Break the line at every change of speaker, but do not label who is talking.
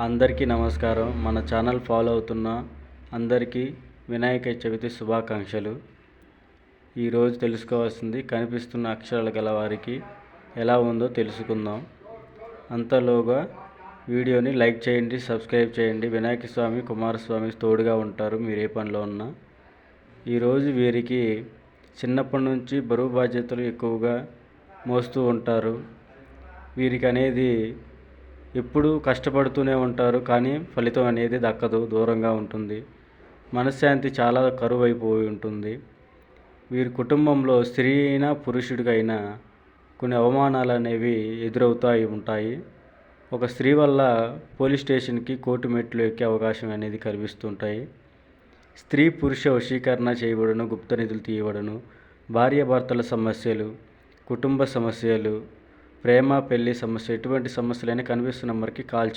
అందరికీ నమస్కారం. మన ఛానల్ ఫాలో అవుతున్న అందరికీ వినాయక చవితి శుభాకాంక్షలు. ఈరోజు తెలుసుకోవాల్సింది కనిపిస్తున్న అక్షరాలు గల వారికి ఎలా ఉందో తెలుసుకుందాం. అంతలోగా వీడియోని లైక్ చేయండి, సబ్స్క్రైబ్ చేయండి. వినాయక స్వామి, కుమారస్వామి తోడుగా ఉంటారు మీరు ఏ పనిలో ఉన్నా. ఈరోజు వీరికి చిన్నప్పటి నుంచి బరువు బాధ్యతలు ఎక్కువగా మోస్తూ ఉంటారు. వీరికి అనేది ఎప్పుడూ కష్టపడుతూనే ఉంటారు, కానీ ఫలితం అనేది దక్కదు, దూరంగా ఉంటుంది. మనశ్శాంతి చాలా కరువైపోయి ఉంటుంది. వీరి కుటుంబంలో స్త్రీ అయినా పురుషుడికైనా కొన్ని అవమానాలు అనేవి ఎదురవుతూ ఉంటాయి. ఒక స్త్రీ వల్ల పోలీస్ స్టేషన్కి, కోర్టు మెట్లు ఎక్కే అవకాశం అనేది కనిపిస్తుంటాయి. స్త్రీ పురుష వశీకరణ చేయబడును, గుప్త నిధులు తీయబడును. భార్యాభర్తల సమస్యలు, కుటుంబ సమస్యలు, ప్రేమ పెళ్లి సమస్య, ఎటువంటి సమస్యలైనా కనిపిస్తున్న నెంబర్కి కాల్ చేయండి.